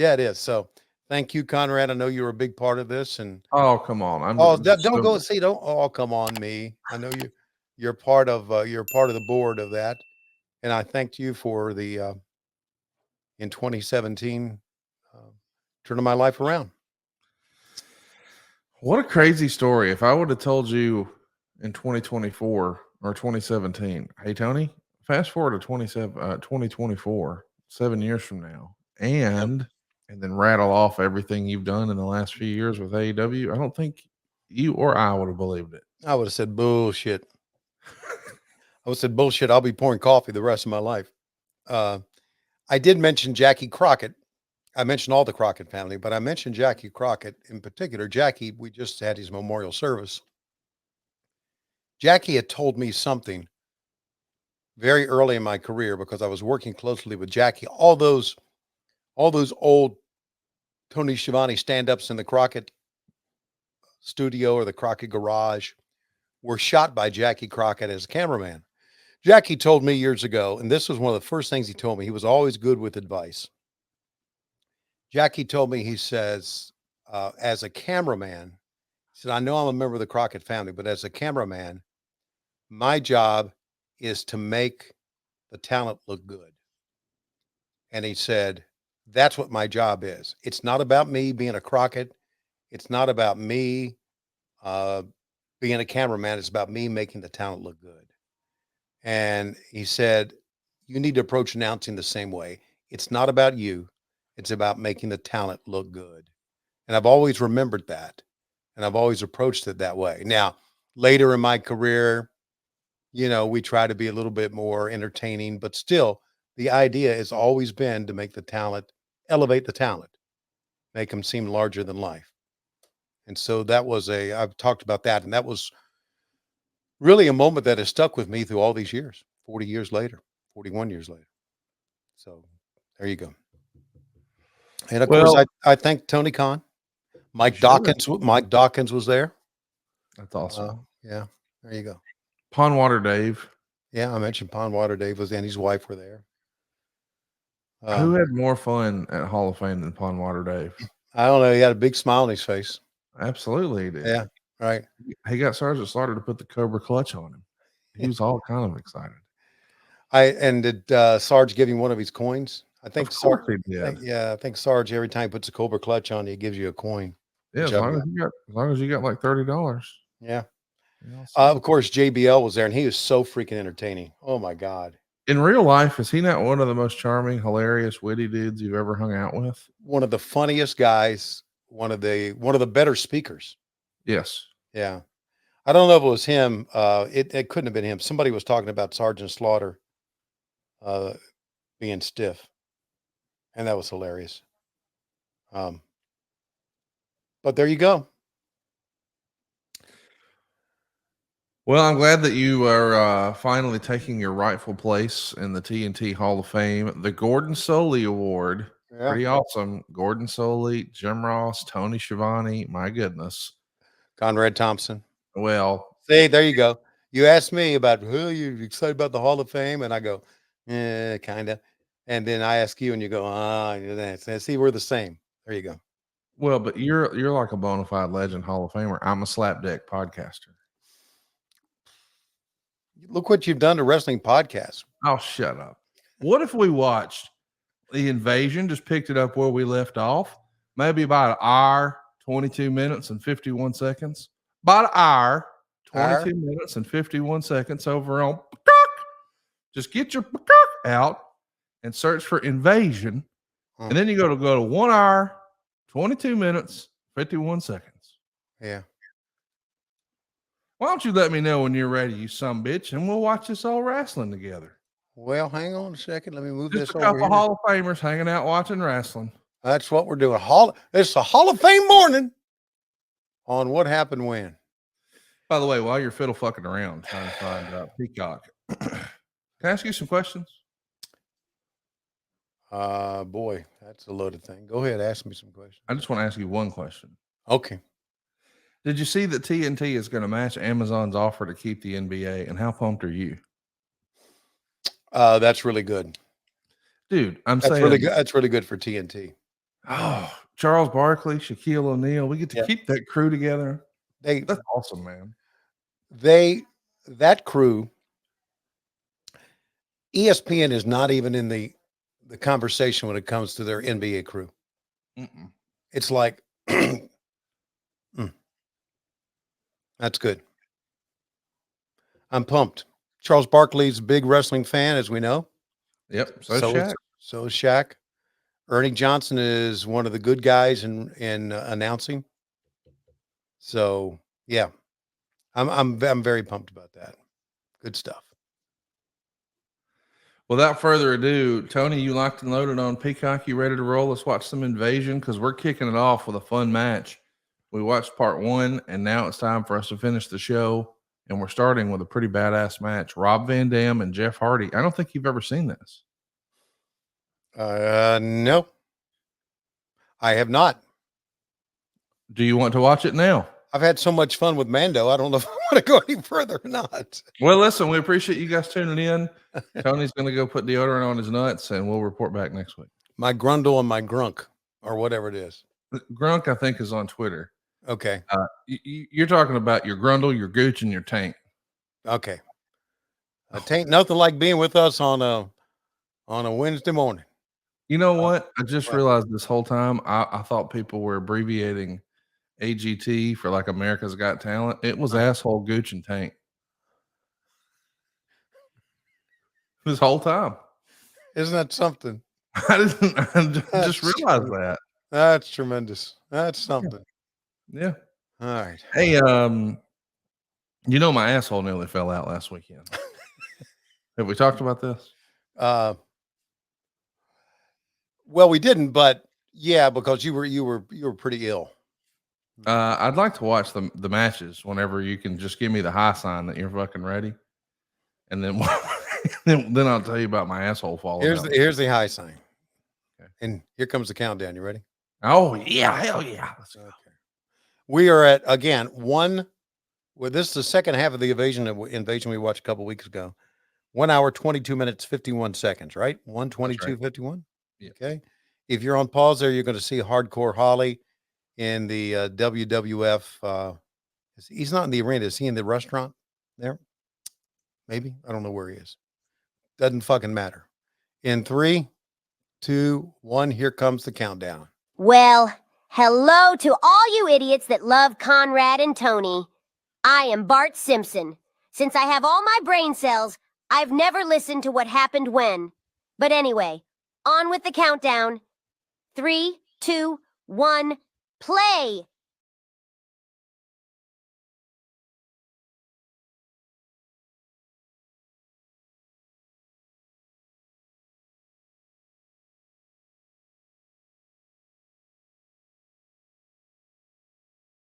Yeah, it is. So thank you, Conrad. I know you were a big part of this, and Oh, come on. oh, I'm just don't so go see. Don't all come on me. I know you. You're part of the board of that, and I thanked you for the in 2017 uh, turning my life around. what a crazy story. If I would have told you in 2024 or 2017, hey, Tony, fast forward to 2024, 7 years from now, Yep. and then rattle off everything you've done in the last few years with AEW, I don't think you or I would have believed it. I would have said bullshit. I would have said bullshit. I'll be pouring coffee the rest of my life. Uh, I did mention Jackie Crockett. I mentioned all the Crockett family, but I mentioned Jackie Crockett in particular. Jackie, we just had his memorial service. Jackie had told me something very early in my career because I was working closely with Jackie. All those old Tony Schiavone stand-ups in the Crockett studio or the Crockett garage were shot by Jackie Crockett as a cameraman. Jackie told me years ago, and this was one of the first things he told me. He was always good with advice. Jackie told me, he says, as a cameraman, he said, I know I'm a member of the Crockett family, but as a cameraman, my job is to make the talent look good. And he said, that's what my job is. It's not about me being a Crockett. It's not about me uh, being a cameraman. It's about me making the talent look good. And he said, you need to approach announcing the same way. It's not about you. It's about making the talent look good. And I've always remembered that. And I've always approached it that way. Now, later in my career, we try to be a little bit more entertaining, but still, the idea has always been to make the talent, elevate the talent, make them seem larger than life. And so I've talked about that. And that was really a moment that has stuck with me through all these years, 40 years later, 41 years later. So there you go. And of course, Well, I thank Tony Khan. you should. Mike Dawkins was there. That's awesome. Yeah, there you go. Pondwater Dave. Yeah, I mentioned Pondwater Dave was and his wife were there. Who Um, had more fun at Hall of Fame than Pondwater Dave? I don't know. He had a big smile on his face. Absolutely, he did. Yeah, right. He got Sergeant Slaughter to put the Cobra clutch on him. He was all kind of excited. Did Sarge give him one of his coins? I think Of course he did. I think Sarge every time he puts a Cobra clutch on, he gives you a coin. Yeah, Which as I've long got. as you got like $30. Yeah. You know, so. Of course, JBL was there, and he was so freaking entertaining. Oh my God. In real life, is he not one of the most charming, hilarious, witty dudes you've ever hung out with? One of the funniest guys, one of the better speakers. Yes. Yeah. I don't know if it was him. It couldn't have been him. Somebody was talking about Sergeant Slaughter uh, being stiff, and that was hilarious. Um, but there you go. Well, I'm glad that you are finally taking your rightful place in the TNT Hall of Fame. The Gordon Soley Award. Yeah. Pretty awesome. Gordon Soley, Jim Ross, Tony Schiavone. My goodness. Conrad Thompson. Well, See, there you go. You asked me about who you excited about the Hall of Fame, and I go, kind of. And then I ask you, and you go, see, we're the same. There you go. well, but you're like a bona fide legend Hall of Famer. I'm a slapdick podcaster. Look what you've done to wrestling podcasts. Oh, shut up. What if we watched The Invasion, just picked it up where we left off, maybe about an hour, 22 minutes and 51 seconds. About an hour, 22 minutes and 51 seconds over on. Just get your out and search for Invasion. And then you go to 1 hour, 22 minutes, 51 seconds. Yeah. Why don't you let me know when you're ready, you some bitch, and we'll watch this all wrestling together. Well, hang on a second. Let me move Just this a over couple here. Hall of Famers hanging out watching wrestling. That's what we're doing. It's a Hall of Fame morning on What Happened When. By the way, while you're fiddle fucking around trying to find Peacock, can I ask you some questions? Boy, that's a loaded thing. Go ahead, ask me some questions. I just want to ask you one question. Okay. Did you see that TNT is going to match Amazon's offer to keep the NBA? And how pumped are you? That's really good. Dude, That's really good. That's really good for TNT. Oh, Charles Barkley, Shaquille O'Neal. We get to Yeah. keep that crew together. They That's awesome, man. that crew, ESPN is not even in the conversation when it comes to their NBA crew. Mm-mm. It's like, that's good. I'm pumped. Charles Barkley's a big wrestling fan, as we know. Yep. So Shaq. So is Shaq. Ernie Johnson is one of the good guys in announcing. So yeah, I'm very pumped about that. Good stuff. Without further ado, Tony, you locked and loaded on Peacock. You ready to roll? Let's watch some Invasion because we're kicking it off with a fun match. We watched part 1, and now it's time for us to finish the show. And we're starting with a pretty badass match. Rob Van Dam and Jeff Hardy. I don't think you've ever seen this. No, I have not. Do you want to watch it now? I've had so much fun with Mando. I don't know if I want to go any further or not. Well, listen, we appreciate you guys tuning in. Tony's going to go put deodorant on his nuts, and we'll report back next week. My grundle and my grunk, or whatever it is. Grunk, I think, is on Twitter. Okay. You're talking about your grundle, your gooch, and your tank. Okay. It ain't nothing like being with us on a Wednesday morning. You know what? I just realized this whole time I thought people were abbreviating AGT for like America's Got Talent. It was asshole, gooch, and tank. This whole time. Isn't that something? I just realized that. That's tremendous. That's something. Yeah. All right. Hey, you know my asshole nearly fell out last weekend. Have we talked about this? Well, we didn't, but yeah, because you were pretty ill. I'd like to watch the matches whenever you can just give me the high sign that you're fucking ready, and then then I'll tell you about my asshole falling. Here's the high sign, okay. And here comes the countdown. You ready? Oh yeah, hell yeah! Let's go. Okay. We are at again one. Well, this is the second half of the invasion we watched a couple weeks ago. 1 hour, 22 minutes, 51 seconds. Right? 1:22:51. Yeah. Okay. If you're on pause there, you're going to see Hardcore Holly in the WWF. He's not in the arena. Is he in the restaurant there? Maybe. I don't know where he is. Doesn't fucking matter. In 3, 2, 1, here comes the countdown. Well, hello to all you idiots that love Conrad and Tony. I am Bart Simpson. Since I have all my brain cells, I've never listened to what happened when. But anyway, on with the countdown. 3, 2, 1, play!